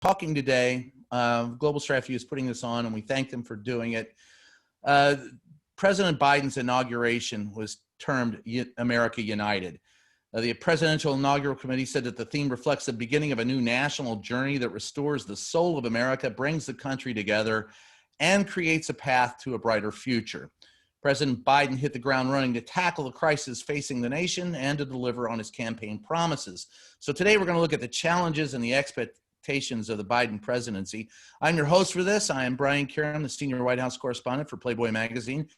talking today. Global Strategy is putting this on, and we thank them for doing it. President Biden's inauguration was termed America United. The Presidential Inaugural Committee said that the theme reflects the beginning of a new national journey that restores the soul of America, brings the country together, and creates a path to a brighter future. President Biden hit the ground running to tackle the crisis facing the nation and to deliver on his campaign promises. So today we're going to look at the challenges and the expectations of the Biden presidency. I'm your host for this. I am Brian Karem, the senior White House correspondent for Playboy magazine.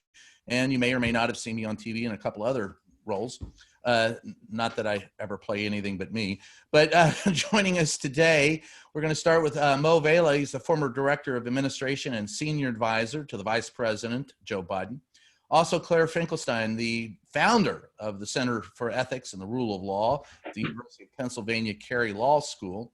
And you may or may not have seen me on TV in a couple other roles. Not that I ever play anything but me. But joining us today, we're going to start with Vela. He's the former director of administration and senior advisor to the Vice President, Joe Biden. Also, Claire Finkelstein, the founder of the Center for Ethics and the Rule of Law at the University of Pennsylvania Carey Law School.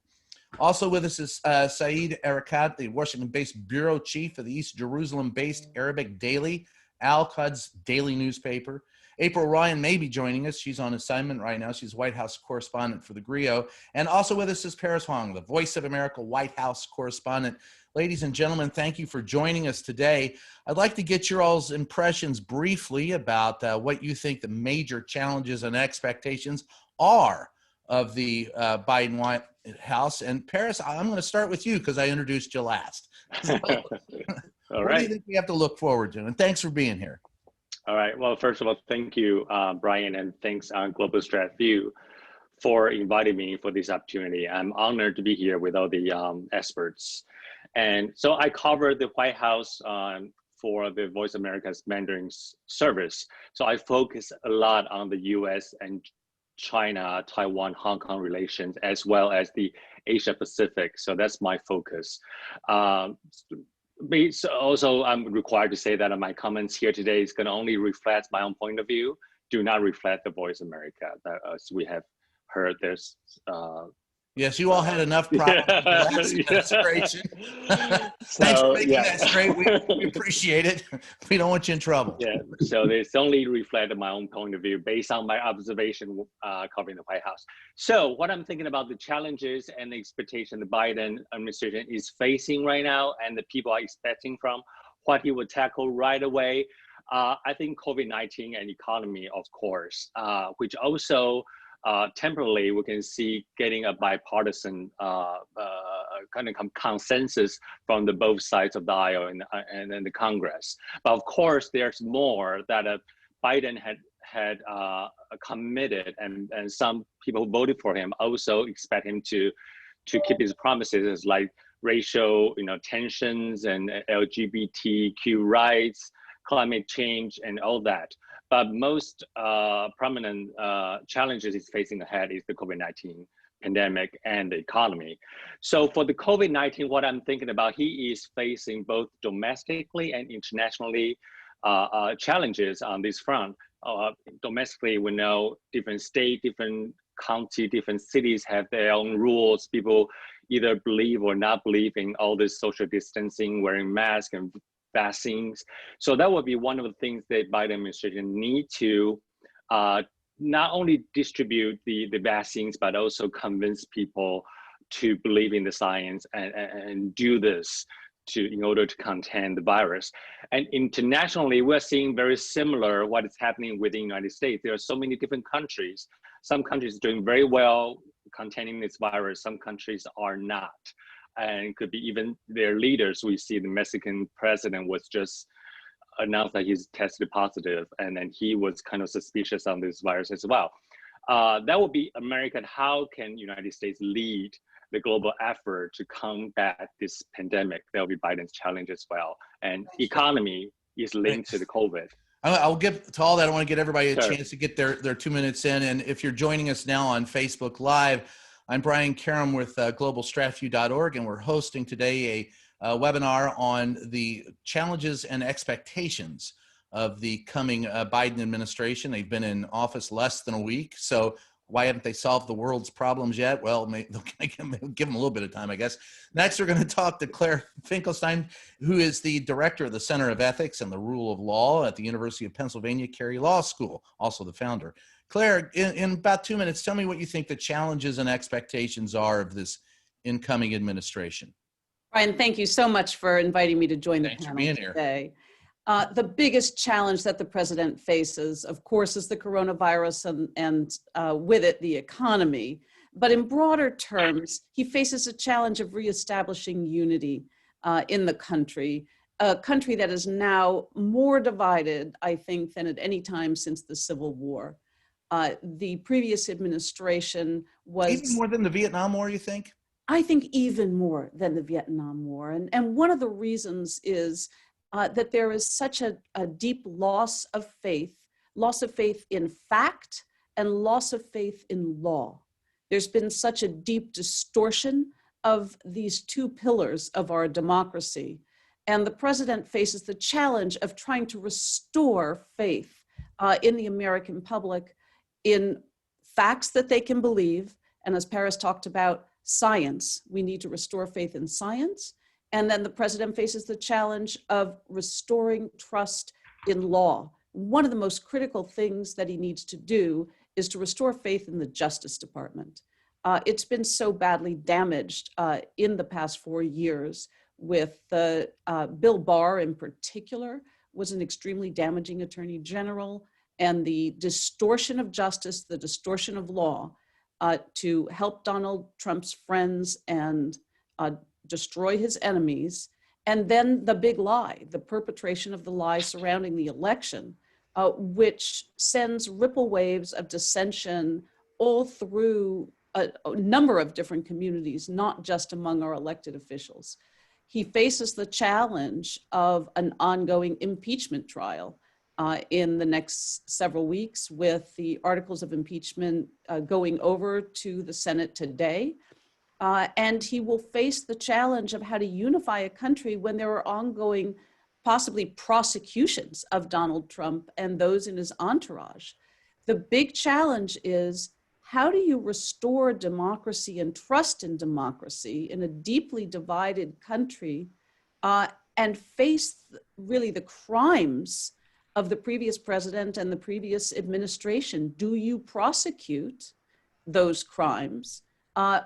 Also with us is Saeed Erekat, the Washington-based bureau chief of the East Jerusalem-based Arabic daily, Al-Quds daily newspaper. April Ryan may be joining us. She's on assignment right now. She's White House correspondent for the Griot. And also with us is Paris Huang, the Voice of America White House correspondent. Ladies and gentlemen, thank you for joining us today. I'd like to get your all's impressions briefly about what you think the major challenges and expectations are of the Biden White House. And Paris, I'm going to start with you because I introduced you last. So, All right. What do you think we have to look forward to? And thanks for being here. All right. Well, first of all, thank you, Brian, and thanks on Global Strat View for inviting me for this opportunity. I'm honored to be here with all the experts. And so I covered the White House for the Voice America's Mandarin service. So I focus a lot on the US and China, Taiwan, Hong Kong relations, as well as the Asia Pacific. So that's my focus. Also, I'm required to say that my comments here today is going to only reflect my own point of view, do not reflect the Voice America. As we have heard, there's yes, you all had enough problems with the last administration. Thanks for making that straight. We appreciate it. We don't want you in trouble. Yeah, so it's only reflected my own point of view based on my observation covering the White House. So what I'm thinking about the challenges and the expectation the Biden administration is facing right now and the people are expecting from what he will tackle right away. I think COVID-19 and economy, of course, which also temporarily we can see getting a bipartisan kind of consensus from the both sides of the aisle and the Congress. But of course, there's more that Biden had committed, and some people who voted for him also expect him to keep his promises, like racial tensions and LGBTQ rights, climate change, and all that. But most prominent challenges he's facing ahead is the COVID-19 pandemic and the economy. So for the COVID-19, what I'm thinking about, he is facing both domestically and internationally challenges on this front. Domestically, we know different states, different counties, different cities have their own rules. People either believe or not believe in all this social distancing, wearing masks and vaccines. So that would be one of the things that Biden administration need to not only distribute the vaccines, but also convince people to believe in the science and do this in order to contain the virus. And internationally, we're seeing very similar what is happening within the United States. There are so many different countries. Some countries are doing very well containing this virus. Some countries are not. And it could be even their leaders. We see the Mexican president was just announced that he's tested positive, and then he was kind of suspicious on this virus as well. That would be America. How can United States lead the global effort to combat this pandemic? That will be Biden's challenge as well. And economy is linked to the COVID. I'll get to all that. I want to get everybody a Sure. chance to get their 2 minutes in. And if you're joining us now on Facebook Live, I'm Brian Karem with globalstratview.org, and we're hosting today a webinar on the challenges and expectations of the coming Biden administration. They've been in office less than a week, so why haven't they solved the world's problems yet? Well, they'll give them a little bit of time, I guess. Next, we're going to talk to Claire Finkelstein, who is the director of the Center of Ethics and the Rule of Law at the University of Pennsylvania Carey Law School, also the founder. Claire, in about 2 minutes, tell me what you think the challenges and expectations are of this incoming administration? Brian, thank you so much for inviting me to join the Thanks for panel being here. today. The biggest challenge that the president faces, of course, is the coronavirus and with it, the economy. But in broader terms, he faces a challenge of reestablishing unity in the country, a country that is now more divided, I think, than at any time since the Civil War. The previous administration was— Even more than the Vietnam War, you think? I think even more than the Vietnam War. And one of the reasons is that there is such a deep loss of faith in fact and loss of faith in law. There's been such a deep distortion of these two pillars of our democracy. And the president faces the challenge of trying to restore faith in the American public in facts that they can believe. And as Paris talked about, science. We need to restore faith in science. And then the president faces the challenge of restoring trust in law. One of the most critical things that he needs to do is to restore faith in the Justice Department. It's been so badly damaged in the past 4 years with Bill Barr in particular was an extremely damaging attorney general, and the distortion of justice, the distortion of law to help Donald Trump's friends and destroy his enemies. And then the big lie, the perpetration of the lie surrounding the election, which sends ripple waves of dissension all through a number of different communities, not just among our elected officials. He faces the challenge of an ongoing impeachment trial in the next several weeks, with the articles of impeachment going over to the Senate today. And he will face the challenge of how to unify a country when there are ongoing, possibly prosecutions of Donald Trump and those in his entourage. The big challenge is, how do you restore democracy and trust in democracy in a deeply divided country and face really the crimes of the previous president and the previous administration? Do you prosecute those crimes?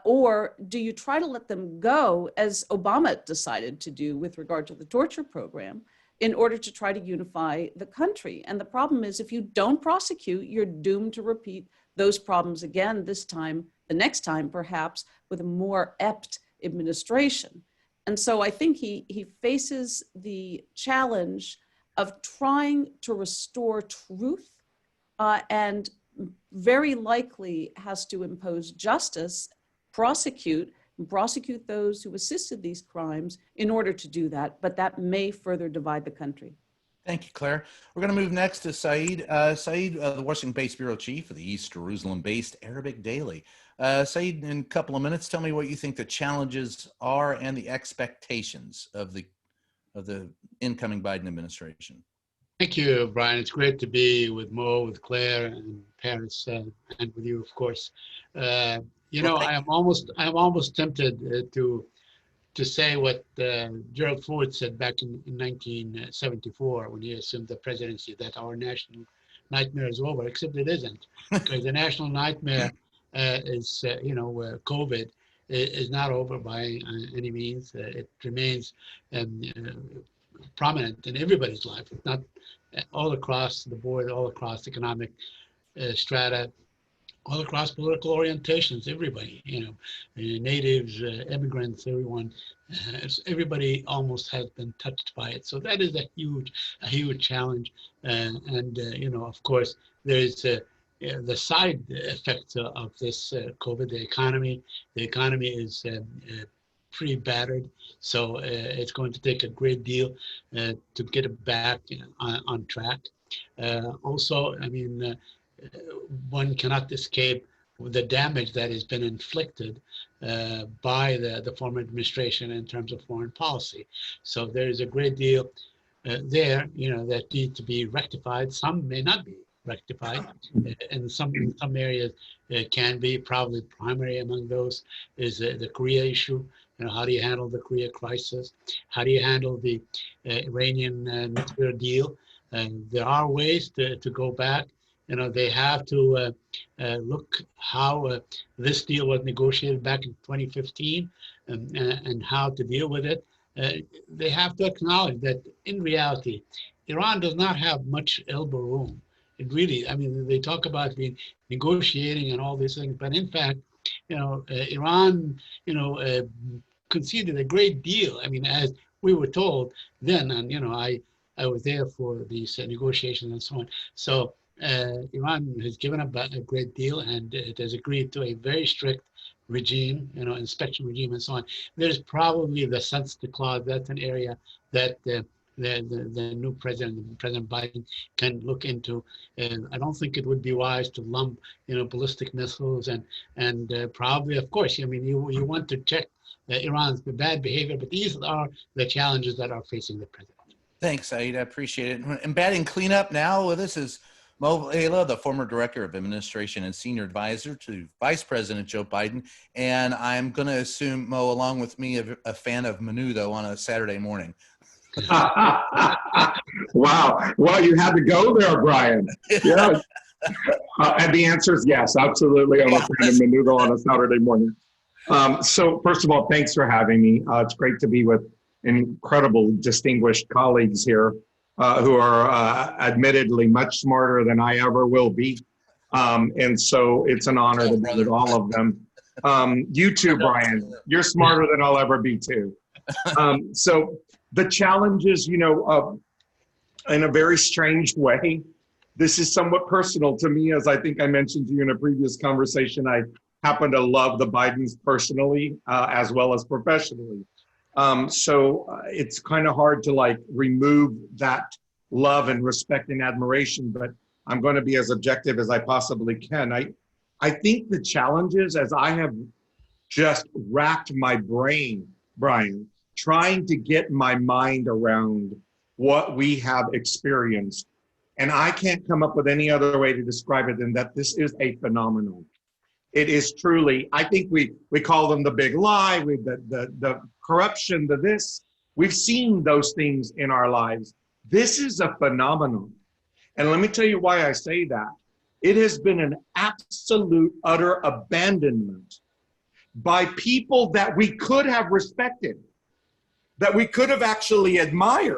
Or do you try to let them go, as Obama decided to do with regard to the torture program, in order to try to unify the country? And the problem is, if you don't prosecute, you're doomed to repeat those problems again, this time, the next time, perhaps, with a more apt administration. And so I think he faces the challenge of trying to restore truth and very likely has to impose justice, prosecute those who assisted these crimes in order to do that, but that may further divide the country. Thank you, Claire. We're going to move next to Saeed. Saeed, the Washington-based bureau chief of the East Jerusalem-based Arabic Daily. Saeed, in a couple of minutes, tell me what you think the challenges are and the expectations of the incoming Biden administration. Thank you, Brian. It's great to be with Mo, with Claire, and Paris, and with you, of course. I am almost tempted to say what Gerald Ford said back in 1974 when he assumed the presidency, that our national nightmare is over, except it isn't, because the national nightmare is, COVID is not over by any means. It remains prominent in everybody's life, if not all across the board, all across economic strata, all across political orientations, everybody, natives, immigrants, everyone, everybody almost has been touched by it. So that is a huge challenge. Of course, there's the side effects of this COVID, the economy. The economy is pretty battered, so it's going to take a great deal to get it back on track. Also, one cannot escape the damage that has been inflicted by the former administration in terms of foreign policy. So there is a great deal there, that need to be rectified. Some may not be rectified, and some areas can be. Probably primary among those is the Korea issue. How do you handle the Korea crisis? How do you handle the Iranian nuclear deal? There are ways to go back They have to look how this deal was negotiated back in 2015 and how to deal with it. They have to acknowledge that in reality, Iran does not have much elbow room. It really, I mean, they talk about being negotiating and all these things, but in fact, Iran, conceded a great deal. I mean, as we were told then, and I was there for these negotiations and so on. So Iran has given up a great deal, and it has agreed to a very strict regime, inspection regime and so on. There's probably the sunset clause. That's an area that the new president, President Biden, can look into. And I don't think it would be wise to lump, ballistic missiles and probably, of course, I mean, you want to check Iran's bad behavior, but these are the challenges that are facing the president. Thanks, Saeed. I appreciate it. And batting cleanup now with us is Mo Vela, the former director of administration and senior advisor to Vice President Joe Biden. And I'm going to assume, Mo, along with me, a fan of Menudo on a Saturday morning. Wow. Well, you had to go there, Brian. Yeah. And the answer is yes, absolutely. I'm a fan of Menudo on a Saturday morning. So first of all, thanks for having me. It's great to be with incredible, distinguished colleagues here who are admittedly much smarter than I ever will be. And so it's an honor to be with all of them. You too, Brian. You're smarter than I'll ever be too. So the challenges, in a very strange way, this is somewhat personal to me, as I think I mentioned to you in a previous conversation. I happen to love the Bidens personally, as well as professionally. So it's kind of hard to remove that love and respect and admiration, but I'm going to be as objective as I possibly can. I think the challenges, as I have just racked my brain, Brian, trying to get my mind around what we have experienced, and I can't come up with any other way to describe it than that this is a phenomenon. It is truly, I think we call them the big lie, the corruption, the this. We've seen those things in our lives. This is a phenomenon. And let me tell you why I say that. It has been an absolute, utter abandonment by people that we could have respected, that we could have actually admired.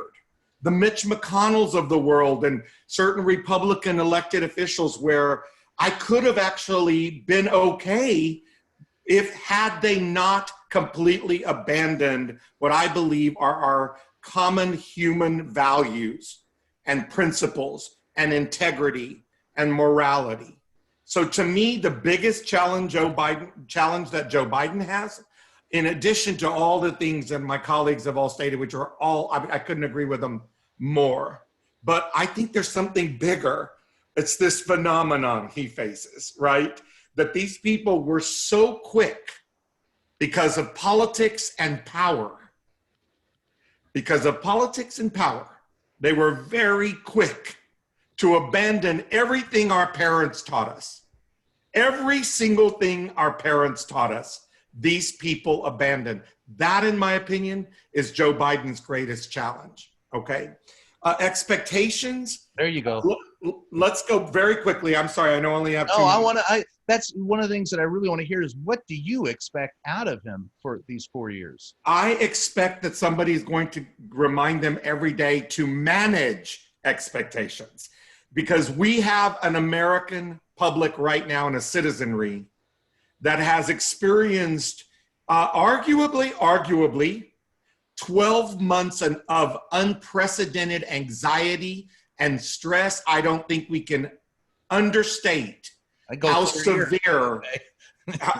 The Mitch McConnells of the world and certain Republican elected officials, where I could have actually been okay had they not completely abandoned what I believe are our common human values and principles and integrity and morality. So to me, the biggest challenge that Joe Biden has, in addition to all the things that my colleagues have all stated, which are all, I couldn't agree with them more, but I think there's something bigger. It's this phenomenon he faces, right? That these people were so quick because of politics and power. Because of politics and power, they were very quick to abandon everything our parents taught us. Every single thing our parents taught us, these people abandoned. That, in my opinion, is Joe Biden's greatest challenge, okay? Expectations. There you go. Let's go very quickly. I'm sorry, I know I only have 2 minutes. That's one of the things that I really want to hear is, what do you expect out of him for these 4 years? I expect that somebody is going to remind them every day to manage expectations, because we have an American public right now and a citizenry that has experienced arguably 12 months of unprecedented anxiety and stress. I don't think we can understate how severe,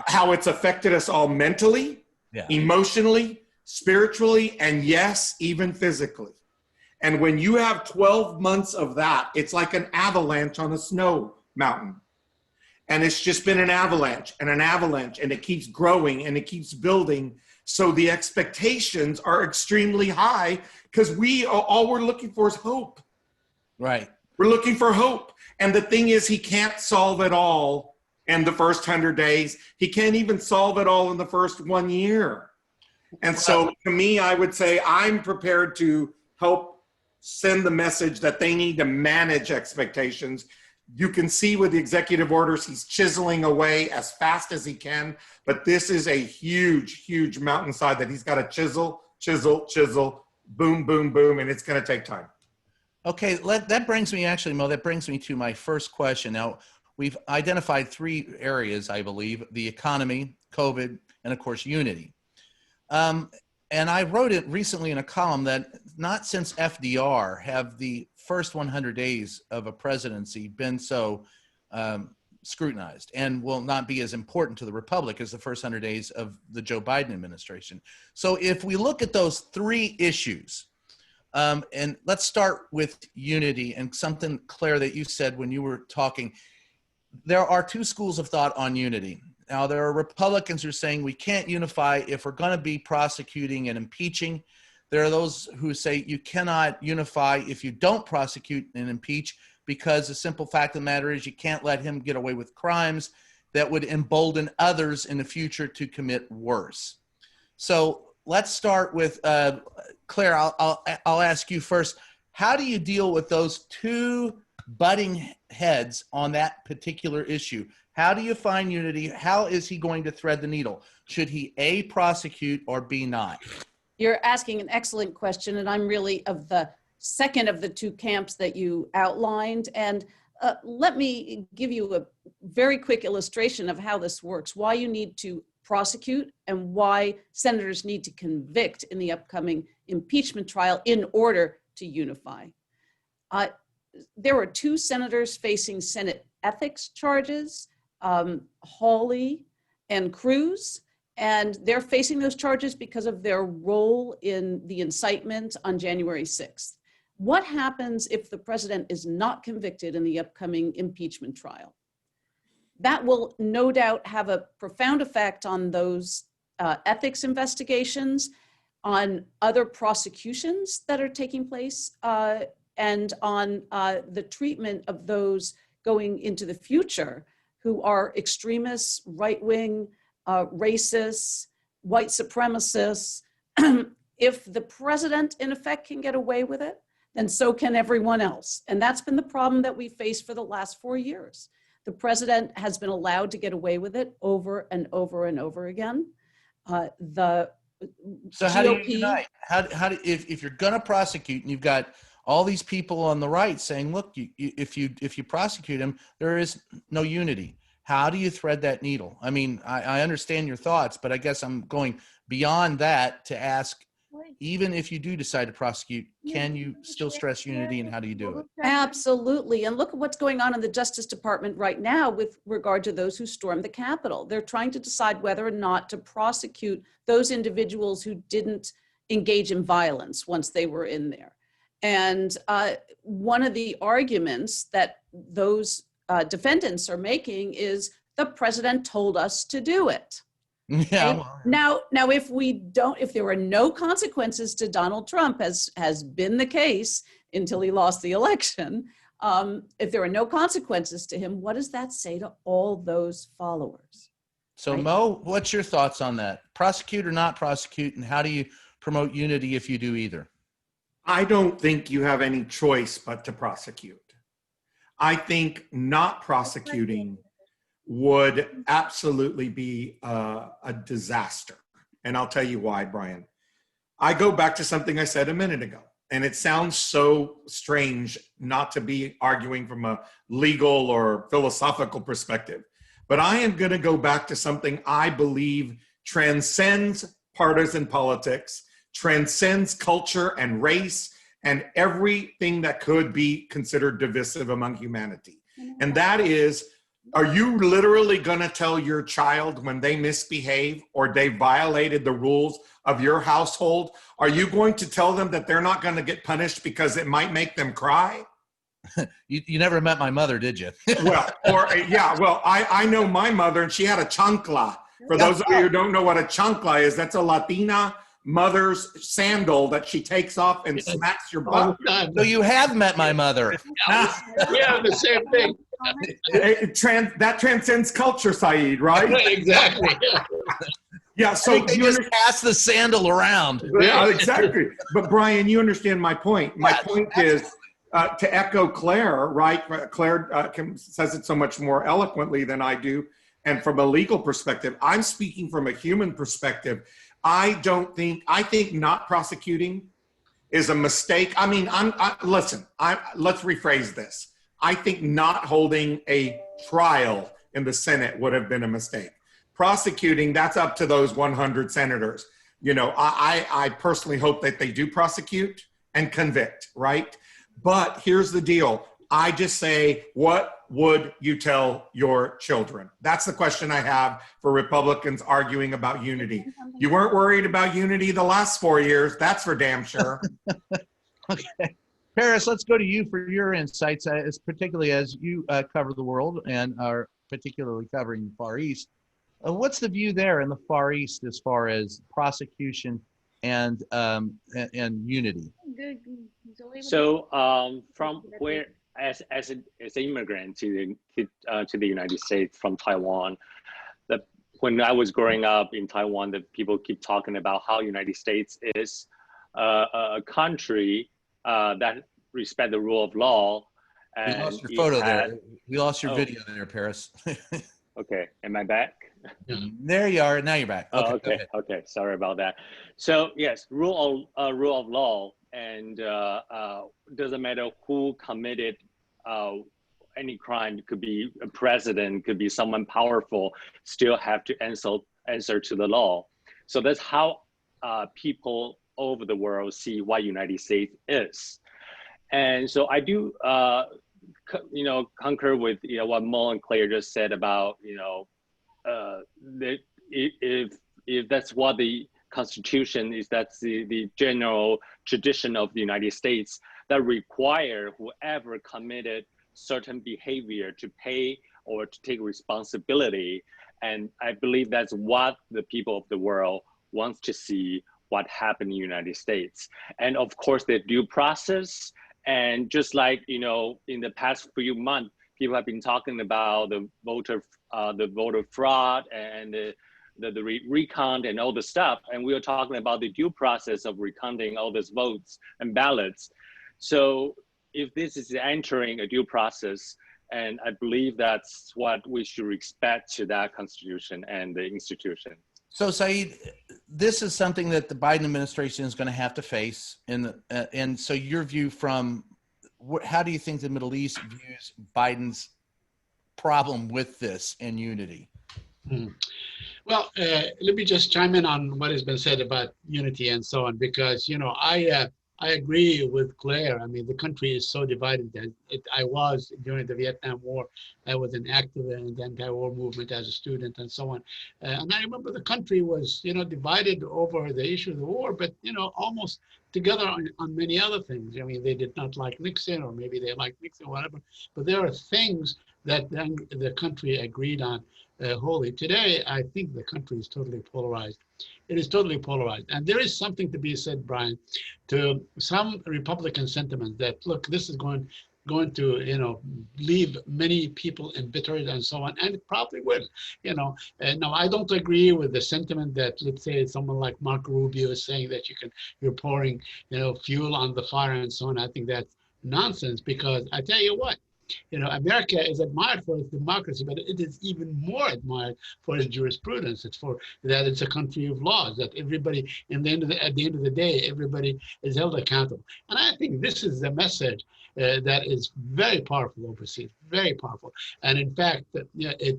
how it's affected us all mentally, emotionally, spiritually, and yes, even physically. And when you have 12 months of that, it's like an avalanche on a snow mountain. And it's just been an avalanche, and it keeps growing and it keeps building. So the expectations are extremely high, because all we're looking for is hope. Right. We're looking for hope. And the thing is, he can't solve it all in the first 100 days. He can't even solve it all in the first 1 year. And so to me, I would say I'm prepared to help send the message that they need to manage expectations, You can see with the executive orders, he's chiseling away as fast as he can. But this is a huge, huge mountainside that he's got to chisel, chisel, chisel, boom, boom, boom, and it's going to take time. Okay, that brings me, actually, Mo, that brings me to my first question. Now, we've identified 3 areas, I believe: the economy, COVID, and of course, unity. And I wrote it recently in a column that not since FDR have the first 100 days of a presidency been so scrutinized, and will not be as important to the republic as the first 100 days of the Joe Biden administration. So if we look at those 3 issues, and let's start with unity, and something, Claire, that you said when you were talking. There are 2 schools of thought on unity. Now, there are Republicans who are saying we can't unify if we're going to be prosecuting and impeaching. There are those who say you cannot unify if you don't prosecute and impeach, because the simple fact of the matter is you can't let him get away with crimes that would embolden others in the future to commit worse. So let's start with Claire. I'll ask you first. How do you deal with those 2 butting heads on that particular issue? How do you find unity? How is he going to thread the needle? Should he A, prosecute, or B, not? You're asking an excellent question, and I'm really of the second of the 2 camps that you outlined. And let me give you a very quick illustration of how this works, why you need to prosecute and why senators need to convict in the upcoming impeachment trial in order to unify. There were 2 senators facing Senate ethics charges, Hawley and Cruz, and they're facing those charges because of their role in the incitement on January 6th. What happens if the president is not convicted in the upcoming impeachment trial? That will no doubt have a profound effect on those ethics investigations, on other prosecutions that are taking place, and on the treatment of those going into the future who are extremists, right-wing, racists, white supremacists. If the president, in effect, can get away with it, then so can everyone else. And that's been the problem that we faced for the last 4 years. The president has been allowed to get away with it over and over and over again. So GOP, how do you unite? If you're going to prosecute, and you've got all these people on the right saying, look, if you prosecute him, there is no unity. How do you thread that needle? I mean, I understand your thoughts, but I guess I'm going beyond that to ask, even if you do decide to prosecute, can you still stress unity, and how do you do it? Absolutely. And look at what's going on in the Justice Department right now with regard to those who stormed the Capitol. They're trying to decide whether or not to prosecute those individuals who didn't engage in violence once they were in there. And one of the arguments that those defendants are making is the president told us to do it. Yeah. Now, if there were no consequences to Donald Trump, as has been the case until he lost the election, if there are no consequences to him, what does that say to all those followers? So, right? Mo, what's your thoughts on that? Prosecute or not prosecute, and how do you promote unity if you do either? I don't think you have any choice but to prosecute. I think not prosecuting would absolutely be a disaster. And I'll tell you why, Brian. I go back to something I said a minute ago, and it sounds so strange not to be arguing from a legal or philosophical perspective, but I am going to go back to something I believe transcends partisan politics, transcends culture and race, and everything that could be considered divisive among humanity. And that is, are you literally going to tell your child when they misbehave or they violated the rules of your household, are you going to tell them that they're not going to get punished because it might make them cry? You never met my mother, did you? I know my mother, and she had a chancla. For those of you who don't know what a chancla is, that's a Latina mother's sandal that she takes off and smacks your butt. So you have met my mother. Yeah, the same thing. That transcends culture, Saeed, right? Exactly. Yeah, so they just pass the sandal around. Yeah, exactly. But Brian, you understand my point. My point is, to echo Claire, right? Claire says it so much more eloquently than I do. And from a legal perspective, I'm speaking from a human perspective. I think not prosecuting is a mistake. I mean, let's rephrase this. I think not holding a trial in the Senate would have been a mistake. Prosecuting, that's up to those 100 senators. You know, I personally hope that they do prosecute and convict, right? But here's the deal. I just say, what would you tell your children? That's the question I have for Republicans arguing about unity. You weren't worried about unity the last 4 years. That's for damn sure. Okay. Paris, let's go to you for your insights, particularly as you cover the world and are particularly covering the Far East. What's the view there in the Far East as far as prosecution and unity? So from where, as an immigrant to the United States from Taiwan, when I was growing up in Taiwan, the people keep talking about how United States is a country that respect the rule of law. We lost your photo there. We lost your video there, Paris. Okay, am I back? There you are. Now you're back. Okay. Okay. Sorry about that. So yes, rule of law, and doesn't matter who committed any crime. It could be a president, could be someone powerful, still have to answer to the law. So that's how people over the world see what United States is. And so I do, concur with what Mo and Claire just said about if that's what the Constitution is, that's the general tradition of the United States that require whoever committed certain behavior to pay or to take responsibility. And I believe that's what the people of the world wants to see what happened in the United States. And of course, the due process. And just like, in the past few months, people have been talking about the voter fraud and the recount and all the stuff. And we are talking about the due process of recounting all those votes and ballots. So if this is entering a due process, and I believe that's what we should expect to that Constitution and the institution. So, Saeed, this is something that the Biden administration is going to have to face. And so your view from how do you think the Middle East views Biden's problem with this and unity? Well, let me just chime in on what has been said about unity and so on, because, I agree with Claire. I mean, the country is so divided that I was during the Vietnam War. I was an active in the anti-war movement as a student and so on. And I remember the country was, divided over the issue of the war, but, almost together on many other things. I mean, they did not like Nixon, or maybe they liked Nixon, whatever. But there are things that then the country agreed on wholly. Today, I think the country is totally polarized. It is totally polarized. And there is something to be said, Brian, to some Republican sentiment that, look, this is going to, leave many people embittered and so on, and it probably will, Now, I don't agree with the sentiment that, let's say, someone like Marco Rubio is saying that you're pouring, fuel on the fire and so on. I think that's nonsense, because I tell you what, America is admired for its democracy, but it is even more admired for its jurisprudence. It's for that it's a country of laws, that everybody, at the end of the day, everybody is held accountable. And I think this is the message that is very powerful overseas, very powerful. And in fact, it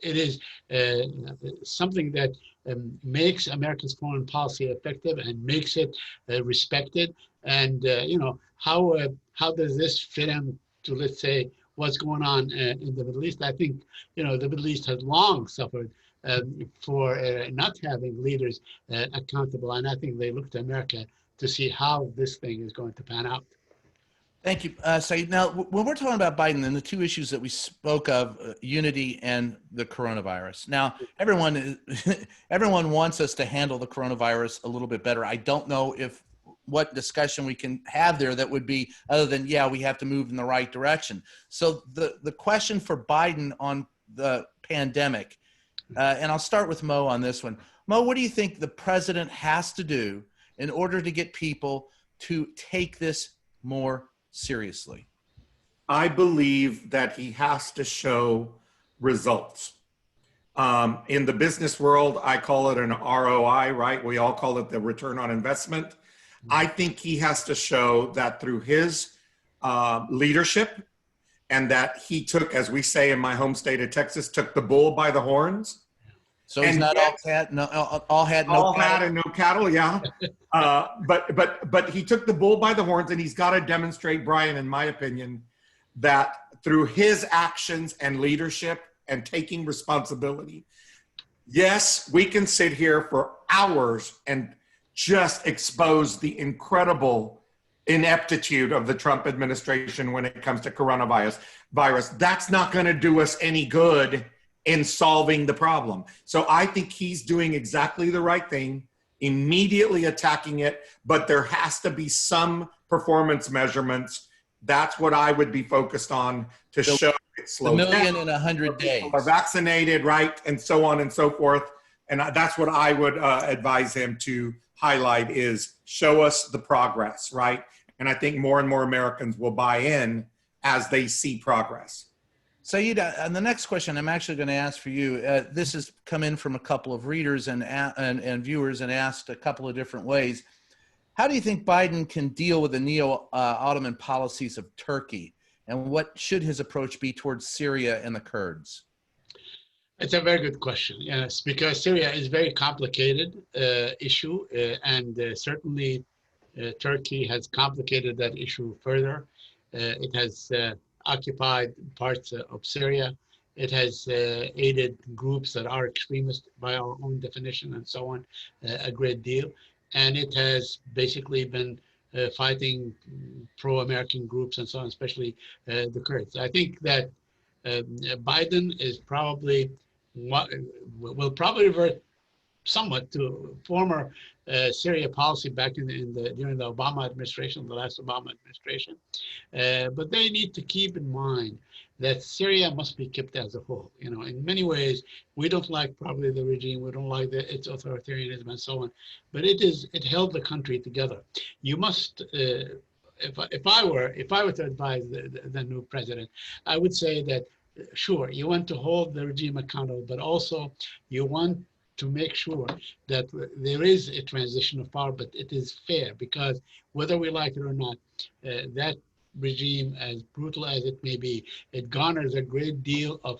is something that makes America's foreign policy effective and makes it respected. And how does this fit in to, let's say, what's going on in the Middle East? I think, the Middle East has long suffered for not having leaders accountable. And I think they look to America to see how this thing is going to pan out. Thank you, Saeed. Now, when we're talking about Biden and the two issues that we spoke of, unity and the coronavirus. Now, everyone wants us to handle the coronavirus a little bit better. I don't know what discussion we can have there that would be other than, yeah, we have to move in the right direction. So the question for Biden on the pandemic, and I'll start with Mo on this one. Mo, what do you think the president has to do in order to get people to take this more seriously? I believe that he has to show results. In the business world, I call it an ROI, right? We all call it the return on investment. I think he has to show that through his leadership, and that he took, as we say in my home state of Texas, took the bull by the horns. So he's And not yet- all had no all cattle? had and no cattle, yeah. But he took the bull by the horns, and he's got to demonstrate, Brian, in my opinion, that through his actions and leadership and taking responsibility, yes, we can sit here for hours and just expose the incredible ineptitude of the Trump administration when it comes to coronavirus. That's not going to do us any good in solving the problem. So I think he's doing exactly the right thing, immediately attacking it, but there has to be some performance measurements. That's what I would be focused on to show it The slows million down. in 100 days. People are vaccinated, right, and so on and so forth. And that's what I would advise him to highlight is show us the progress, right? And I think more and more Americans will buy in as they see progress. Saeed, and the next question I'm actually going to ask for you, this has come in from a couple of readers and viewers and asked a couple of different ways. How do you think Biden can deal with the neo-Ottoman policies of Turkey? And what should his approach be towards Syria and the Kurds? It's a very good question. Yes, because Syria is a very complicated issue, and certainly Turkey has complicated that issue further. It has occupied parts of Syria. It has aided groups that are extremist by our own definition and so on a great deal. And it has basically been fighting pro-American groups and so on, especially the Kurds. I think that Biden is probably will probably revert somewhat to former Syria policy back during the Obama administration, the last Obama administration. But they need to keep in mind that Syria must be kept as a whole. You know, in many ways, we don't like probably the regime, we don't like its authoritarianism and so on, but it held the country together. You must, if I were to advise the new president, I would say that sure, you want to hold the regime accountable, but also you want to make sure that there is a transition of power, but it is fair, because whether we like it or not, that regime, as brutal as it may be, it garners a great deal of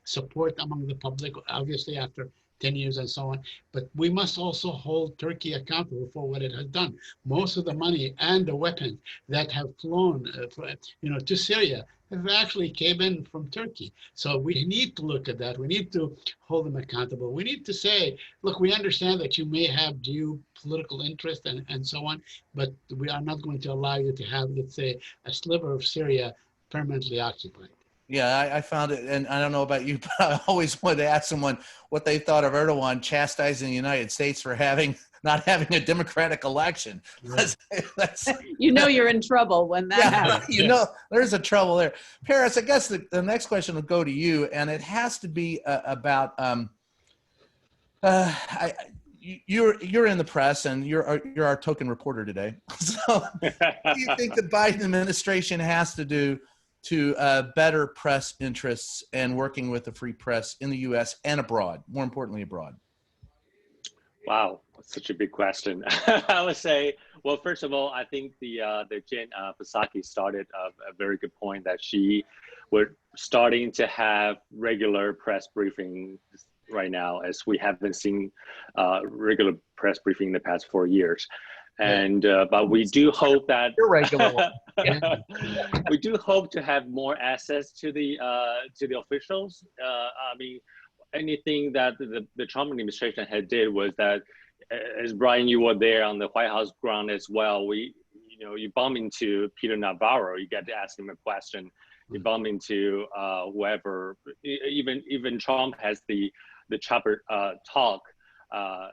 support among the public, obviously after 10 years and so on. But we must also hold Turkey accountable for what it has done. Most of the money and the weapons that have flown to Syria have actually came in from Turkey. So we need to look at that. We need to hold them accountable. We need to say, look, we understand that you may have geopolitical interest and so on, but we are not going to allow you to have, let's say, a sliver of Syria permanently occupied. Yeah, I found it, and I don't know about you, but I always wanted to ask someone what they thought of Erdogan chastising the United States for not having a democratic election. Right. That's You know you're in trouble when that happens. you know, there's a trouble there. Paris, I guess the next question will go to you, and it has to be about you're in the press, and you're our token reporter today. So, what do you think the Biden administration has to do to better press interests and working with the free press in the U.S. and abroad, more importantly abroad? Wow, that's such a big question. I would say, well, first of all, I think the Jen Psaki started a very good point that we're starting to have regular press briefings right now, as we haven't seen regular press briefing in the past 4 years. And but we do hope that we do hope to have more access to the officials. I mean, anything that the Trump administration had did was that, as Brian, you were there on the White House ground as well. You bump into Peter Navarro, you get to ask him a question. You bump into whoever. Even Trump has the chopper talk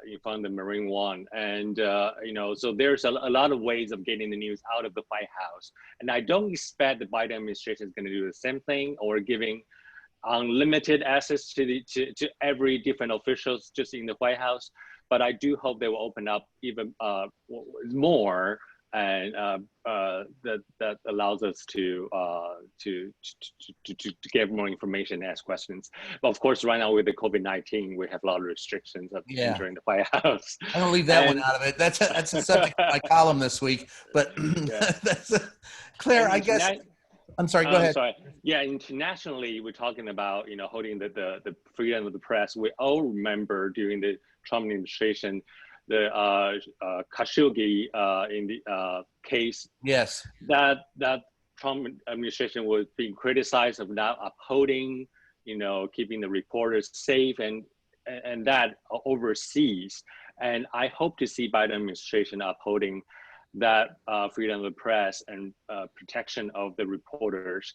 in front of the Marine One, and so there's a lot of ways of getting the news out of the White House, and I don't expect the Biden administration is going to do the same thing or giving unlimited access to every different officials just in the White House, but I do hope they will open up even more and that allows us to get more information, ask questions. But of course, right now with the COVID-19, we have a lot of restrictions of entering the White House. I'm gonna leave that one out of it. That's a subject of my column this week. But Claire, I guess. I'm sorry. Go ahead. Sorry. Yeah, internationally, we're talking about holding the freedom of the press. We all remember during the Trump administration, the Khashoggi in the case. Yes. That Trump administration was being criticized of not upholding, keeping the reporters safe and that overseas. And I hope to see Biden administration upholding that freedom of the press and protection of the reporters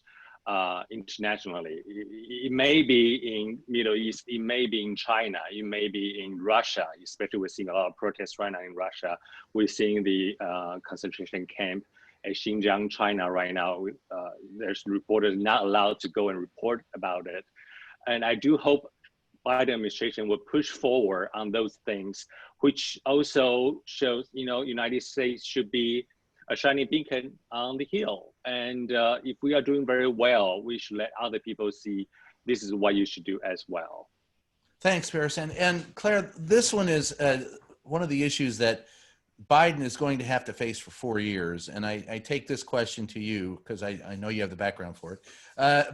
internationally. It may be in Middle East, it may be in China, it may be in Russia, especially we're seeing a lot of protests right now in Russia. We're seeing the concentration camp at Xinjiang, China right now. There's reporters not allowed to go and report about it. And I do hope Biden administration will push forward on those things, which also shows, United States should be a shining beacon on the hill. And if we are doing very well, we should let other people see this is what you should do as well. Thanks, Paris. And Claire, this one is one of the issues that Biden is going to have to face for 4 years. And I take this question to you because I know you have the background for it.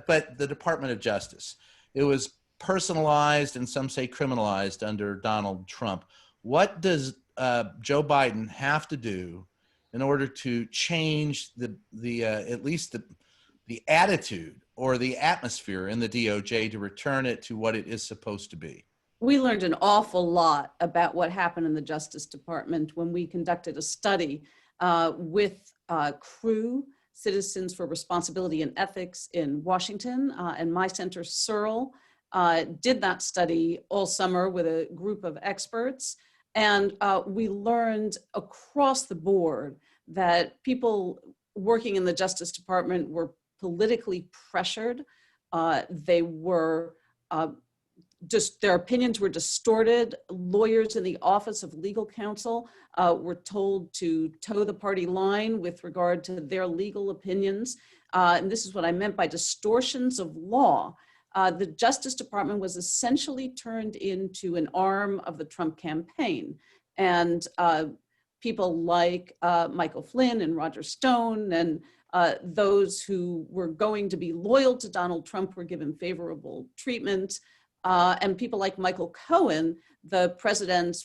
But the Department of Justice, it was personalized and some say criminalized under Donald Trump. What does Joe Biden have to do in order to change at least the attitude or the atmosphere in the DOJ to return it to what it is supposed to be? We learned an awful lot about what happened in the Justice Department when we conducted a study with CREW, Citizens for Responsibility and Ethics in Washington, and my center, Searle, did that study all summer with a group of experts. And we learned across the board that people working in the Justice Department were politically pressured. They were their opinions were distorted. Lawyers in the Office of Legal Counsel were told to toe the party line with regard to their legal opinions. And this is what I meant by distortions of law. The Justice Department was essentially turned into an arm of the Trump campaign. And people like Michael Flynn and Roger Stone and those who were going to be loyal to Donald Trump were given favorable treatment. And people like Michael Cohen, the President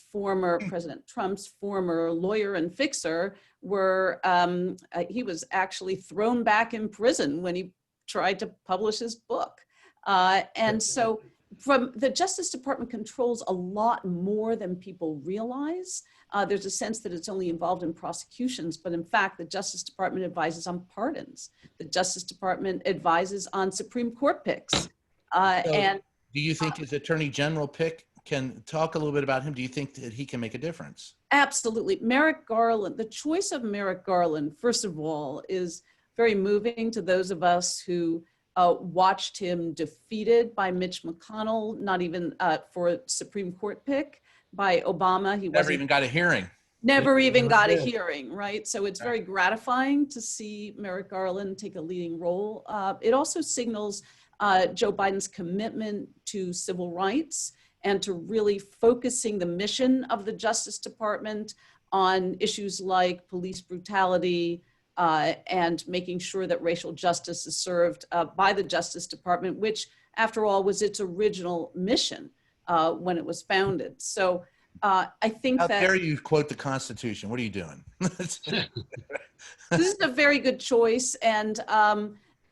Trump's former lawyer and fixer, he was actually thrown back in prison when he tried to publish his book. And so from the Justice Department controls a lot more than people realize. There's a sense that it's only involved in prosecutions, but in fact, the Justice Department advises on pardons. The Justice Department advises on Supreme Court picks. And do you think his Attorney General pick, can talk a little bit about him? Do you think that he can make a difference? Absolutely. Merrick Garland, the choice of Merrick Garland, first of all, is very moving to those of us who watched him defeated by Mitch McConnell, not even for a Supreme Court pick, by Obama. He never even got a hearing. Never even got a hearing, right? So it's very gratifying to see Merrick Garland take a leading role. It also signals Joe Biden's commitment to civil rights and to really focusing the mission of the Justice Department on issues like police brutality, and making sure that racial justice is served by the Justice Department, which, after all, was its original mission when it was founded. So I think How that— dare you quote the Constitution? What are you doing? This is a very good choice. And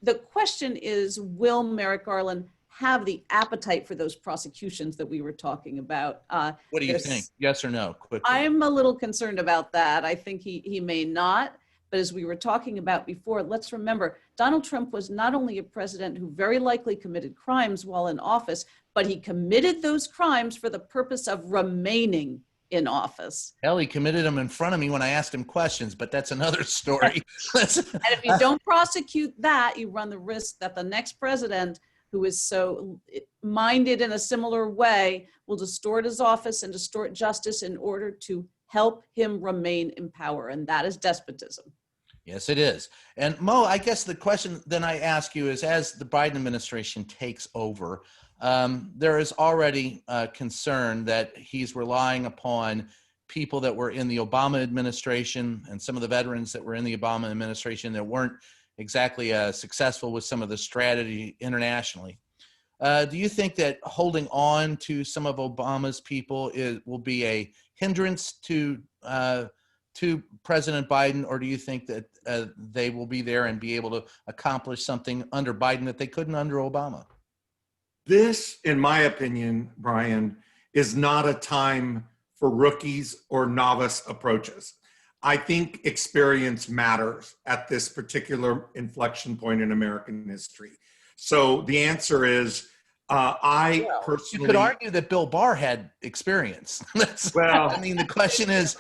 the question is, will Merrick Garland have the appetite for those prosecutions that we were talking about? What do you think? Yes or no? Quickly. I'm a little concerned about that. I think he may not. But as we were talking about before, let's remember, Donald Trump was not only a president who very likely committed crimes while in office, but he committed those crimes for the purpose of remaining in office. Hell, he committed them in front of me when I asked him questions, but that's another story. And if you don't prosecute that, you run the risk that the next president, who is so minded in a similar way, will distort his office and distort justice in order to help him remain in power, and that is despotism. Yes, it is. And Mo, I guess the question then I ask you is, as the Biden administration takes over, there is already concern that he's relying upon people that were in the Obama administration and some of the veterans that were in the Obama administration that weren't exactly successful with some of the strategy internationally. Do you think that holding on to some of Obama's people will be a hindrance to President Biden, or do you think that they will be there and be able to accomplish something under Biden that they couldn't under Obama? This, in my opinion, Brian, is not a time for rookies or novice approaches. I think experience matters at this particular inflection point in American history. So the answer is, I personally... You could argue that Bill Barr had experience. Well, I mean, the question is...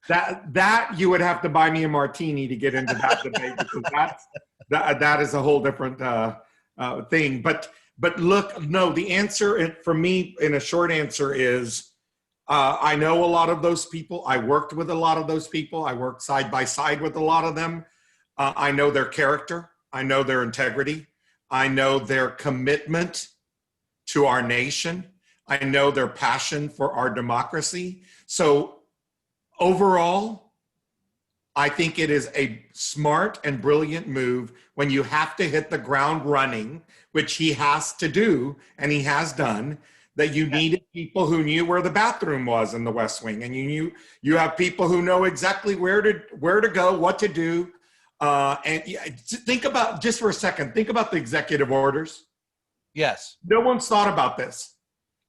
that you would have to buy me a martini to get into that debate, because that is a whole different thing. But look, no, the answer for me, in a short answer, is I know a lot of those people. I worked with a lot of those people. I worked side by side with a lot of them. I know their character. I know their integrity. I know their commitment to our nation. I know their passion for our democracy. So overall, I think it is a smart and brilliant move when you have to hit the ground running, which he has to do, and he has done, that you needed people who knew where the bathroom was in the West Wing, and you have people who know exactly where to go, what to do. And think about, just for a second, think about the executive orders. Yes. No one's thought about this.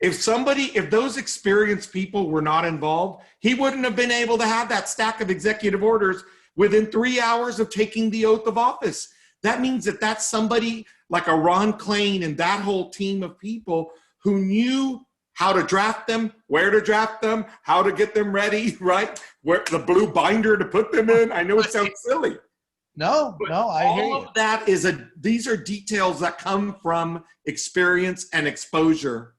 If those experienced people were not involved, he wouldn't have been able to have that stack of executive orders within 3 hours of taking the oath of office. That means that that's somebody like a Ron Klain and that whole team of people who knew how to draft them, where to draft them, how to get them ready, right? Where the blue binder to put them in. I know it sounds silly. No, I hear you. All of that these are details that come from experience and exposure.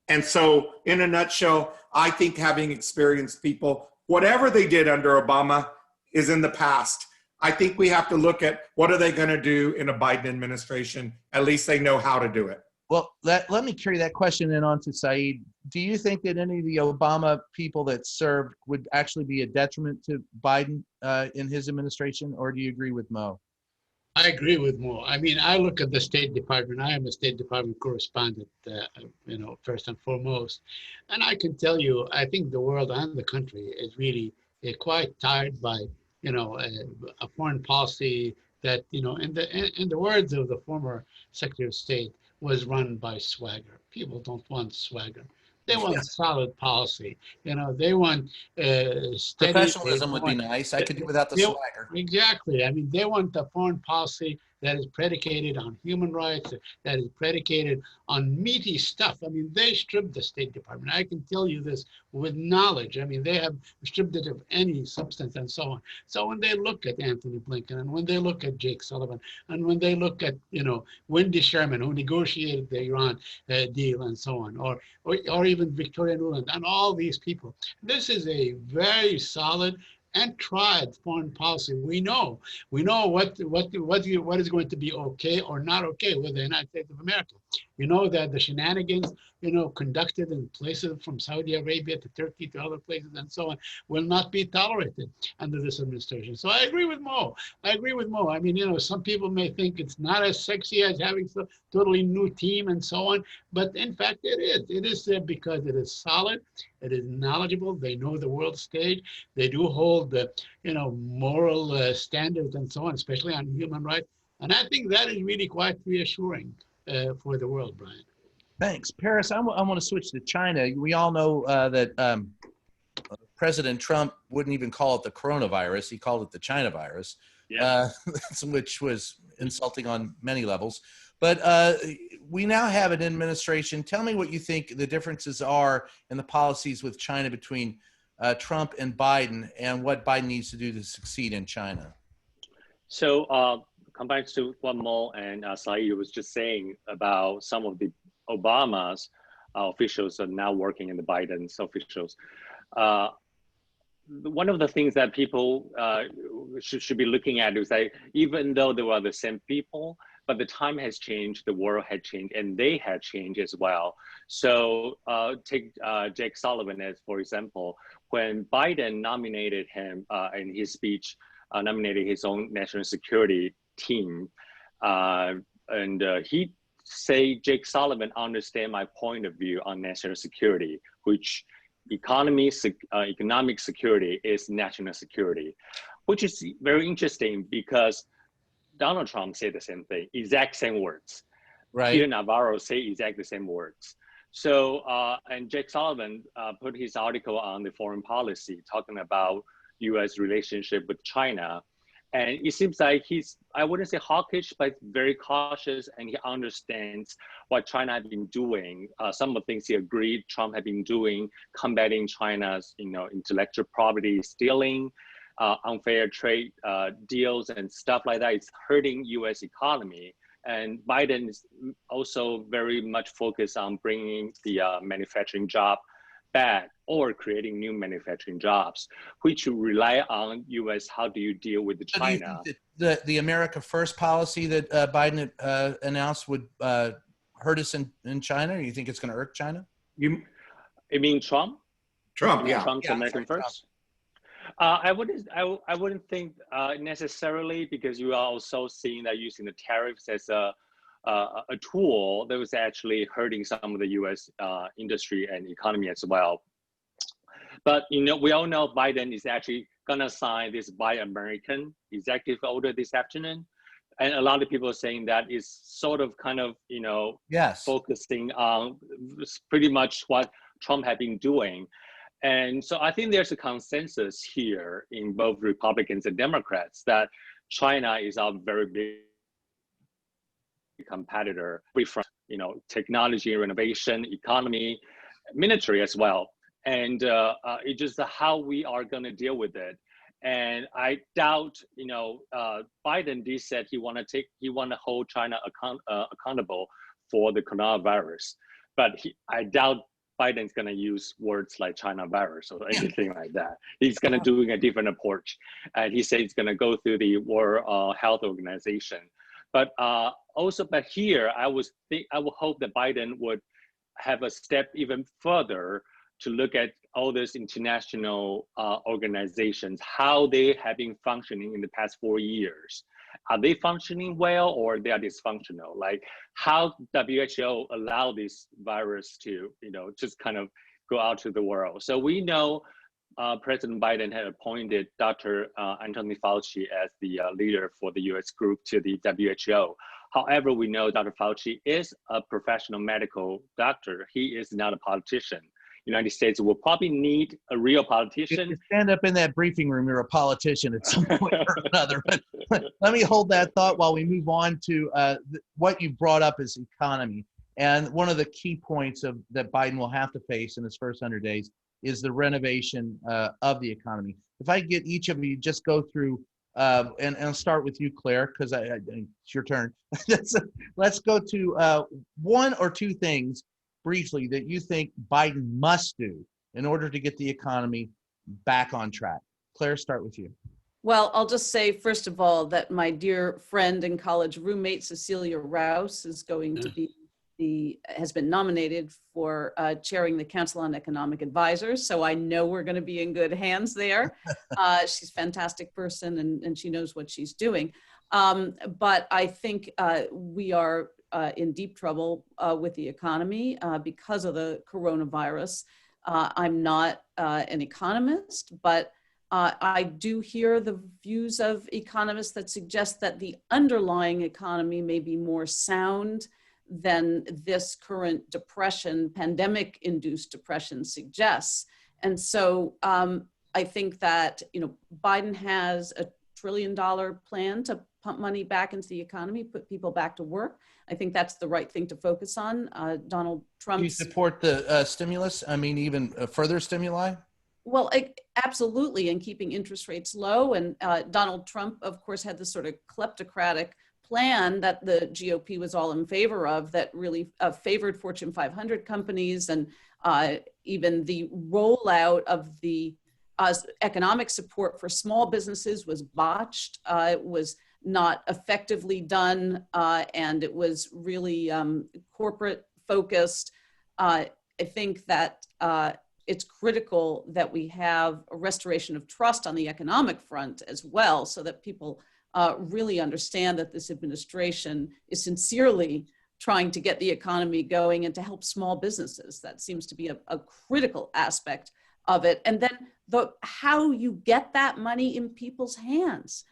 And so, in a nutshell, I think having experienced people, whatever they did under Obama, is in the past. I think we have to look at what are they going to do in a Biden administration. At least they know how to do it. Well, let me carry that question in on to Saeed. Do you think that any of the Obama people that served would actually be a detriment to Biden in his administration, or do you agree with Mo? I agree with Mo. I mean, I look at the State Department. I am a State Department correspondent, first and foremost. And I can tell you, I think the world and the country is really quite tired by, a foreign policy that, in the words of the former Secretary of State, was run by swagger. People don't want swagger. They want solid policy. They want steady. Professionalism would be nice. I could do without the swagger. Exactly. I mean, they want a foreign policy that is predicated on human rights, that is predicated on meaty stuff. I mean, they stripped the State Department. I can tell you this with knowledge. I mean, they have stripped it of any substance and so on. So when they look at Anthony Blinken, and when they look at Jake Sullivan, and when they look at, Wendy Sherman, who negotiated the Iran deal and so on, or even Victoria Nuland, and all these people, this is a very solid and tried foreign policy. We know what is going to be okay or not okay with the United States of America. You know that the shenanigans, conducted in places from Saudi Arabia to Turkey to other places and so on will not be tolerated under this administration. So I agree with Mo. I mean, some people may think it's not as sexy as having a totally new team and so on, but in fact it is. It is because it is solid, it is knowledgeable, they know the world stage, they do hold the, moral standards and so on, especially on human rights. And I think that is really quite reassuring for the world, Brian. Thanks. Paris, I want to switch to China. We all know that President Trump wouldn't even call it the coronavirus. He called it the China virus, which was insulting on many levels. But we now have an administration. Tell me what you think the differences are in the policies with China between Trump and Biden, and what Biden needs to do to succeed in China. So come back to what Mo and Saeed was just saying about some of the Obama's officials are now working in the Biden's officials. one of the things that people should be looking at is that even though they were the same people, but the time has changed, the world had changed, and they had changed as well. So take Jake Sullivan as, for example, when Biden nominated him in his speech, nominated his own national security team, and he say, Jake Sullivan understand my point of view on national security, which economic security is national security, which is very interesting because Donald Trump said the same thing, exact same words. Right. Peter Navarro say exactly the same words. So, and Jake Sullivan put his article on the foreign policy, talking about U.S. relationship with China. And it seems like he's, I wouldn't say hawkish, but very cautious, and he understands what China had been doing. Some of the things he agreed Trump had been doing, combating China's, intellectual property stealing, unfair trade deals and stuff like that. It's hurting U.S. economy. And Biden is also very much focused on bringing the manufacturing job back or creating new manufacturing jobs, which rely on U.S. How do you deal with China? Do you think the America First policy that Biden announced would hurt us in China, or you think it's going to irk China? You mean Trump? Trump, yeah. Trump's American First. I wouldn't think necessarily, because you are also seeing that using the tariffs as a tool that was actually hurting some of the U.S. Industry and economy as well. But we all know Biden is actually gonna sign this Buy American executive order this afternoon, and a lot of people are saying that is sort of kind of Yes. focusing on pretty much what Trump had been doing. And so I think there's a consensus here in both Republicans and Democrats that China is a very big competitor, from technology, renovation, economy, military as well. And it's just how we are going to deal with it. And I doubt, Biden did said he want to hold China accountable for the coronavirus, but I doubt Biden's going to use words like China virus or anything like that. He's going to do a different approach. And he said he's going to go through the World Health Organization. But here, I would hope that Biden would have a step even further to look at all these international organizations, how they have been functioning in the past 4 years. Are they functioning well, or they are dysfunctional? Like how WHO allow this virus to, just kind of go out to the world. So we know President Biden had appointed Dr. Anthony Fauci as the leader for the US group to the WHO. However, we know Dr. Fauci is a professional medical doctor. He is not a politician. United States will probably need a real politician. You stand up in that briefing room, you're a politician at some point or another. But let me hold that thought while we move on to what you brought up is economy. And one of the key points that Biden will have to face in his first 100 days is the renovation of the economy. If I get each of you just go through, and I'll start with you, Claire, because it's your turn. Let's go to one or two things briefly that you think Biden must do in order to get the economy back on track. Claire, start with you. Well, I'll just say, first of all, that my dear friend and college roommate, Cecilia Rouse, is going to be has been nominated for chairing the Council on Economic Advisors. So I know we're going to be in good hands there. She's a fantastic person, and she knows what she's doing. But I think we are in deep trouble with the economy because of the coronavirus. I'm not an economist, but I do hear the views of economists that suggest that the underlying economy may be more sound than this current depression, pandemic-induced depression suggests. And so I think that Biden has a $1 trillion plan to pump money back into the economy, put people back to work. I think that's the right thing to focus on. Donald Trump. Do you support the stimulus? I mean, even further stimuli? Well, absolutely, and keeping interest rates low. And Donald Trump, of course, had this sort of kleptocratic plan that the GOP was all in favor of that really favored Fortune 500 companies, and even the rollout of the economic support for small businesses was botched. It was not effectively done, and it was really corporate focused. I think that it's critical that we have a restoration of trust on the economic front as well, so that people really understand that this administration is sincerely trying to get the economy going and to help small businesses. That seems to be a critical aspect of it. And then how you get that money in people's hands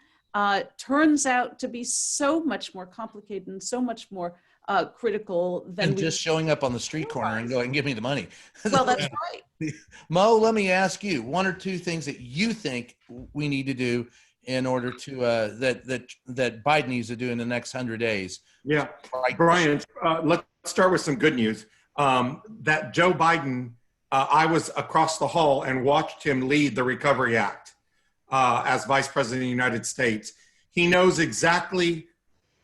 turns out to be so much more complicated and so much more critical than just showing up on the street corner and going, give me the money. Well, that's right. Mo, let me ask you one or two things that you think we need to do in order to that Biden needs to do in the next 100 days. Yeah, Brian, let's start with some good news. That Joe Biden, I was across the hall and watched him lead the Recovery Act as Vice President of the United States. He knows exactly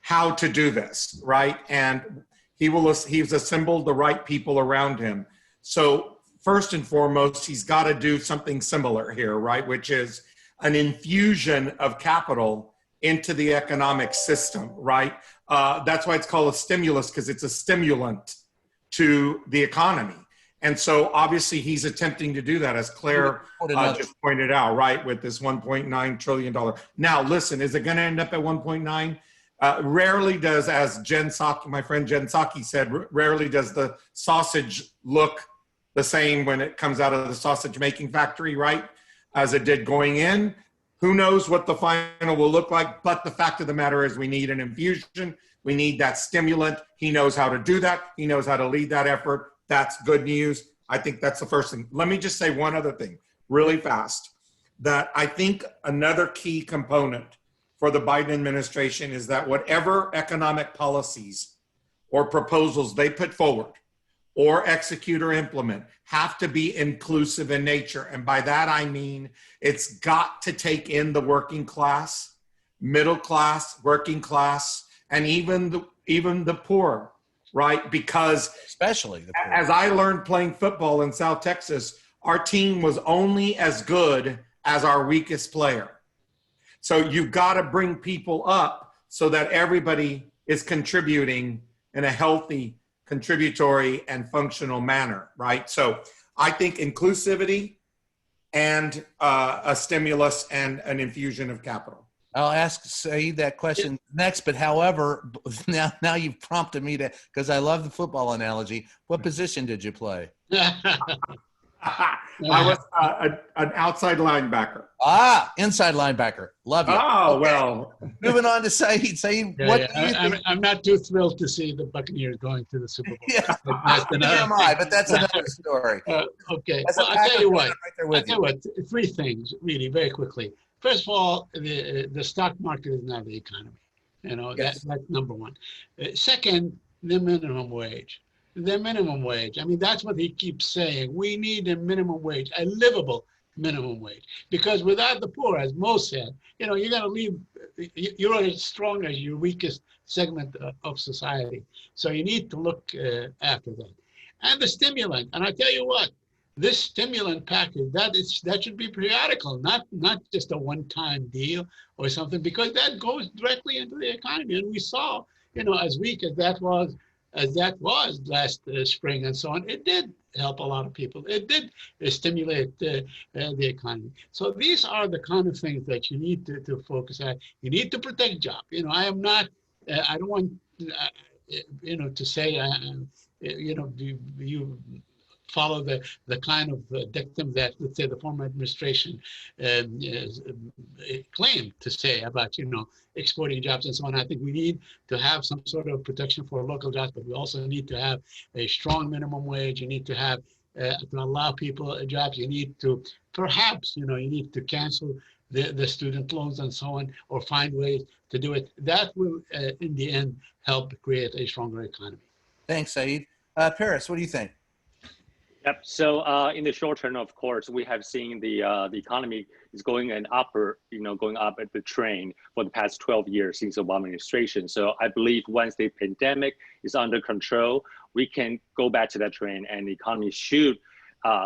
how to do this, right? And he's assembled the right people around him. So first and foremost, he's got to do something similar here, right? Which is an infusion of capital into the economic system, right? That's why it's called a stimulus, because it's a stimulant to the economy. And so obviously he's attempting to do that, as Claire just pointed out, right, with this $1.9 trillion. Now, listen, is it going to end up at 1.9? Rarely does, as Jen Psaki, my friend Jen Psaki said, rarely does the sausage look the same when it comes out of the sausage making factory, right, as it did going in. Who knows what the final will look like, but the fact of the matter is we need an infusion. We need that stimulant. He knows how to do that. He knows how to lead that effort. That's good news. I think that's the first thing. Let me just say one other thing really fast, that I think another key component for the Biden administration is that whatever economic policies or proposals they put forward or execute or implement have to be inclusive in nature. And by that, I mean, it's got to take in the working class, middle class, working class, and even the poor, right? Because especially the poor. As I learned playing football in South Texas, our team was only as good as our weakest player. So you've got to bring people up so that everybody is contributing in a healthy, contributory, and functional manner, right? So I think inclusivity and a stimulus and an infusion of capital. I'll ask Saeed that question next, but however, now you've prompted me to, because I love the football analogy. What position did you play? I was an outside linebacker. Inside linebacker. Love you. Oh, okay. Well. Moving on to Saeed. Saeed, what do you think? I'm not too thrilled to see the Buccaneers going to the Super Bowl. Yeah, neither am I, but that's another story. Okay. Well, I'll tell you what. Right there with you. Three things, really, very quickly. First of all, the stock market is not the economy. You know, yes. that's number one. Second, the minimum wage. The minimum wage. I mean, that's what he keeps saying. We need a minimum wage, a livable minimum wage. Because without the poor, as Mo said, you know, you're going to leave, you're as strong as your weakest segment of society. So you need to look after that. And the stimulant. And I tell you what, this stimulant package, that should be periodical, not just a one-time deal or something, because that goes directly into the economy. And we saw, you know, as weak as that was last spring and so on, it did help a lot of people. It did stimulate the economy. So these are the kind of things that you need to focus on. You need to protect jobs. You know, I don't want, you know, to say, you know, you follow the kind of dictum that, let's say, the former administration claimed to say about, you know, exporting jobs and so on. I think we need to have some sort of protection for local jobs, but we also need to have a strong minimum wage. You need to have to allow people jobs. You need to perhaps, you know, you need to cancel the student loans and so on, or find ways to do it. That will, in the end, help create a stronger economy. Thanks, Saeed. Paris, what do you think? Yep. So in the short term, of course, we have seen the economy is going going up at the train for the past 12 years since the Obama administration. So I believe once the pandemic is under control, we can go back to that train, and the economy should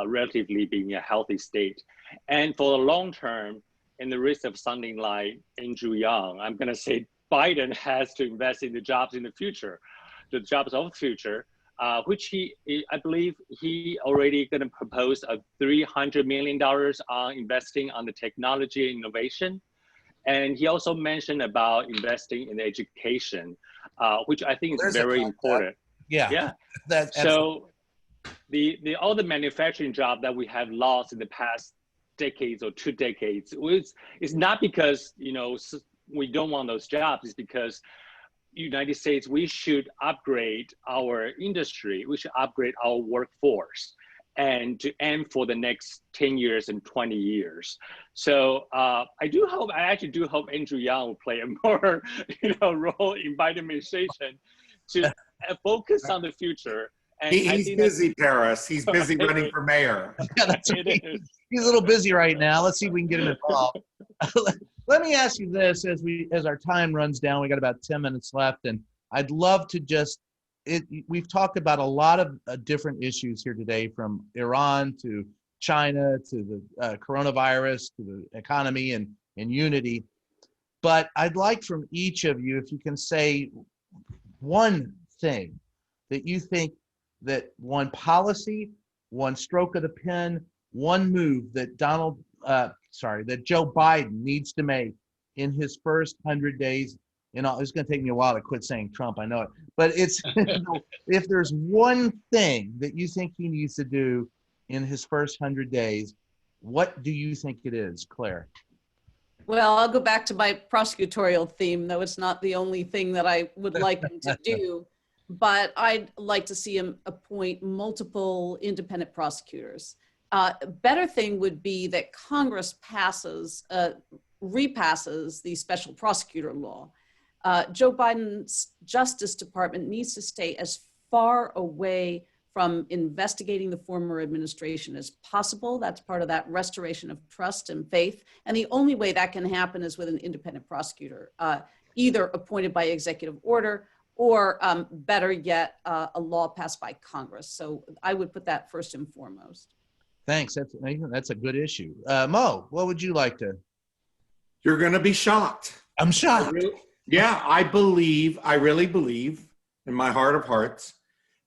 relatively be in a healthy state. And for the long term, in the risk of sounding like Andrew Yang, I'm going to say Biden has to invest in the jobs in the future, the jobs of the future, which I believe he already going to propose a $300 million on investing on the technology and innovation. And he also mentioned about investing in education, which I think is very important. Yeah. So all the manufacturing job that we have lost in the past decades or 2 decades, it's not because, you know, we don't want those jobs. It's because United States, we should upgrade our industry. We should upgrade our workforce and to aim for the next 10 years and 20 years. So I actually do hope Andrew Yang will play a more, role in Biden administration to focus on the future. And he's busy, Paris. He's busy running for mayor. Yeah, that's right. He's a little busy right now. Let's see if we can get him involved. Let me ask you this as our time runs down. We got about 10 minutes left, and I'd love to we've talked about a lot of different issues here today, from Iran to China to the coronavirus to the economy and unity. But I'd like from each of you, if you can say one thing that you think, that one policy, one stroke of the pen, one move that that Joe Biden needs to make in his first 100 days. It's going to take me a while to quit saying Trump, I know it. But it's if there's one thing that you think he needs to do in his first 100 days, what do you think it is, Claire? Well, I'll go back to my prosecutorial theme, though it's not the only thing that I would like him to do. But I'd like to see him appoint multiple independent prosecutors. Better thing would be that Congress repasses the special prosecutor law. Joe Biden's Justice Department needs to stay as far away from investigating the former administration as possible. That's part of that restoration of trust and faith. And the only way that can happen is with an independent prosecutor, either appointed by executive order or better yet, a law passed by Congress. So I would put that first and foremost. Thanks. That's a good issue. Mo, what would you like to? You're going to be shocked. I'm shocked. I really believe in my heart of hearts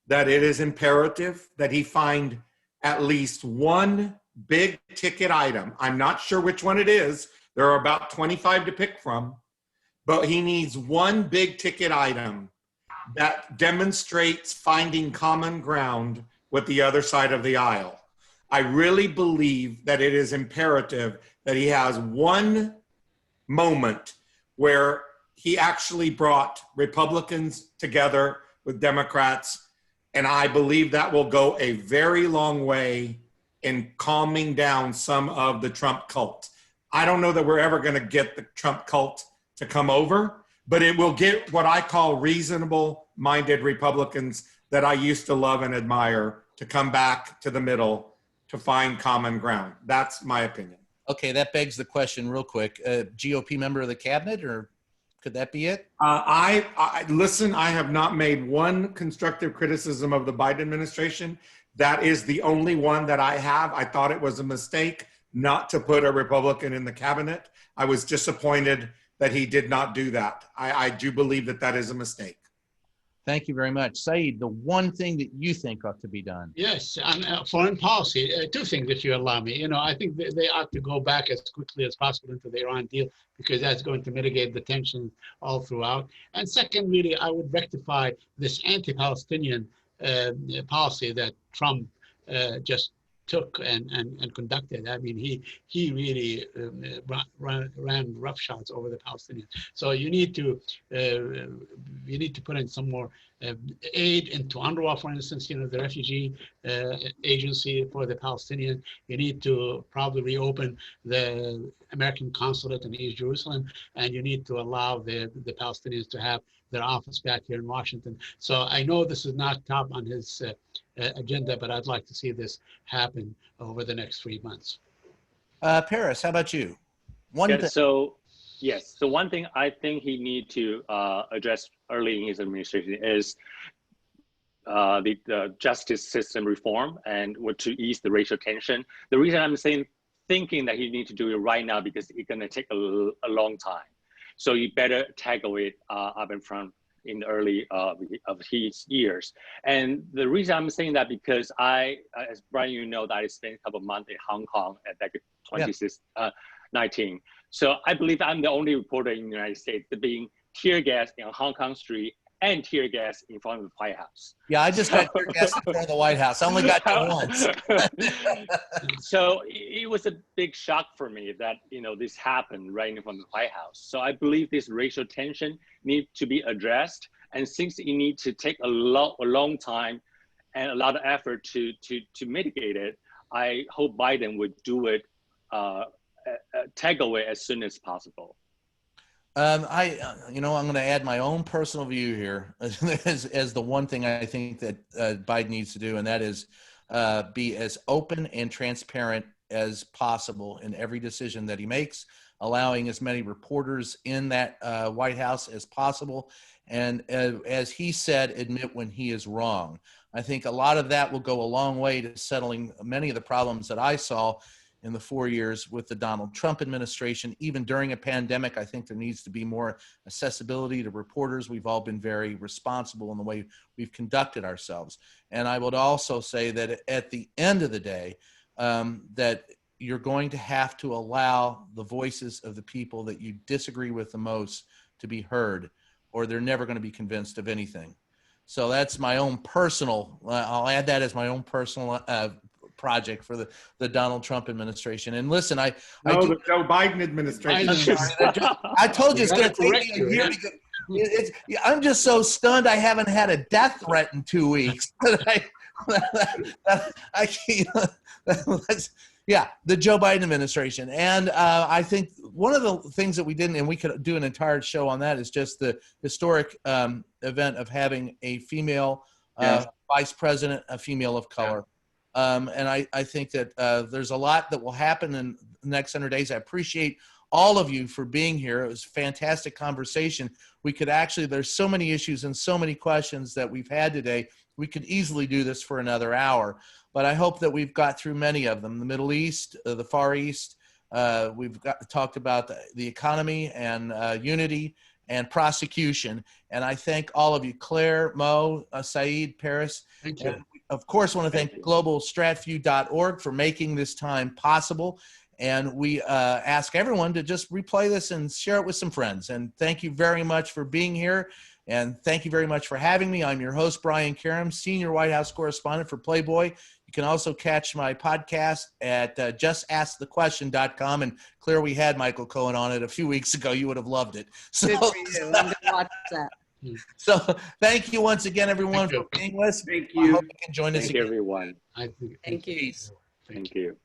that it is imperative that he find at least one big ticket item. I'm not sure which one it is. There are about 25 to pick from, but he needs one big ticket item that demonstrates finding common ground with the other side of the aisle. I really believe that it is imperative that he has one moment where he actually brought Republicans together with Democrats, and I believe that will go a very long way in calming down some of the Trump cult. I don't know that we're ever going to get the Trump cult to come over, but it will get what I call reasonable-minded Republicans that I used to love and admire to come back to the middle to find common ground. That's my opinion. Okay, that begs the question real quick. GOP member of the cabinet, or could that be it? Listen, I have not made one constructive criticism of the Biden administration. That is the only one that I have. I thought it was a mistake not to put a Republican in the cabinet. I was disappointed that he did not do that. I do believe that that is a mistake. Thank you very much. Saeed, the one thing that you think ought to be done. Yes, on foreign policy, 2 things, if you allow me. I think they ought to go back as quickly as possible into the Iran deal, because that's going to mitigate the tension all throughout. And second, really, I would rectify this anti-Palestinian policy that Trump just took and conducted. I mean, he really ran roughshods over the Palestinians. So you need to put in some more aid into UNRWA, for instance. The refugee agency for the Palestinians. You need to probably reopen the American consulate in East Jerusalem, and you need to allow the Palestinians to have their office back here in Washington. So I know this is not top on his agenda, but I'd like to see this happen over the next 3 months. Paris, how about you? So one thing I think he need to address early in his administration is the justice system reform and to ease the racial tension. The reason I'm saying thinking that you need to do it right now because it's going to take a long time. So you better tackle it up in front in the early of his years. And the reason I'm saying that because as Brian, you know, that I spent a couple of months in Hong Kong at back in 2019. So I believe I'm the only reporter in the United States that being tear gas in Hong Kong street and tear gas in front of the White House. Yeah, I just got tear gas in front of the White House. I only got to once. So it was a big shock for me that, you know, this happened right in front of the White House. So I believe this racial tension needs to be addressed. And since you need to take a long time and a lot of effort to mitigate it, I hope Biden would do it, tackle it as soon as possible. I'm going to add my own personal view here as the one thing I think that Biden needs to do, and that is be as open and transparent as possible in every decision that he makes, allowing as many reporters in that White House as possible, and as he said, admit when he is wrong. I think a lot of that will go a long way to settling many of the problems that I saw in the 4 years with the Donald Trump administration. Even during a pandemic, I think there needs to be more accessibility to reporters. We've all been very responsible in the way we've conducted ourselves. And I would also say that at the end of the day, that you're going to have to allow the voices of the people that you disagree with the most to be heard, or they're never going to be convinced of anything. So that's my own personal, I'll add that as my own personal project for the Donald Trump administration. And listen, the Joe Biden administration. I told you it's going to take me a year to get. I'm just so stunned I haven't had a death threat in 2 weeks. The Joe Biden administration. And I think one of the things that we didn't, and we could do an entire show on that, is just the historic event of having a female vice president, a female of color. And I think that there's a lot that will happen in the next 100 days. I appreciate all of you for being here. It was a fantastic conversation. We could actually, there's so many issues and so many questions that we've had today. We could easily do this for another hour, but I hope that we've got through many of them. The Middle East, the Far East, we've talked about the economy and unity and prosecution. And I thank all of you, Claire, Mo, Saeed, Paris. Thank you. And we, of course, want to thank globalstratview.org for making this time possible. And we ask everyone to just replay this and share it with some friends. And thank you very much for being here. And thank you very much for having me. I'm your host, Brian Karem, Senior White House Correspondent for Playboy. You can also catch my podcast at justaskthequestion.com. And Claire, we had Michael Cohen on it a few weeks ago. You would have loved it. So, Good for you. I'm going to watch that. So thank you once again, everyone, for being with us. Thank I you. hope you can join us Thank you, again. everyone. Thank you. Thank you.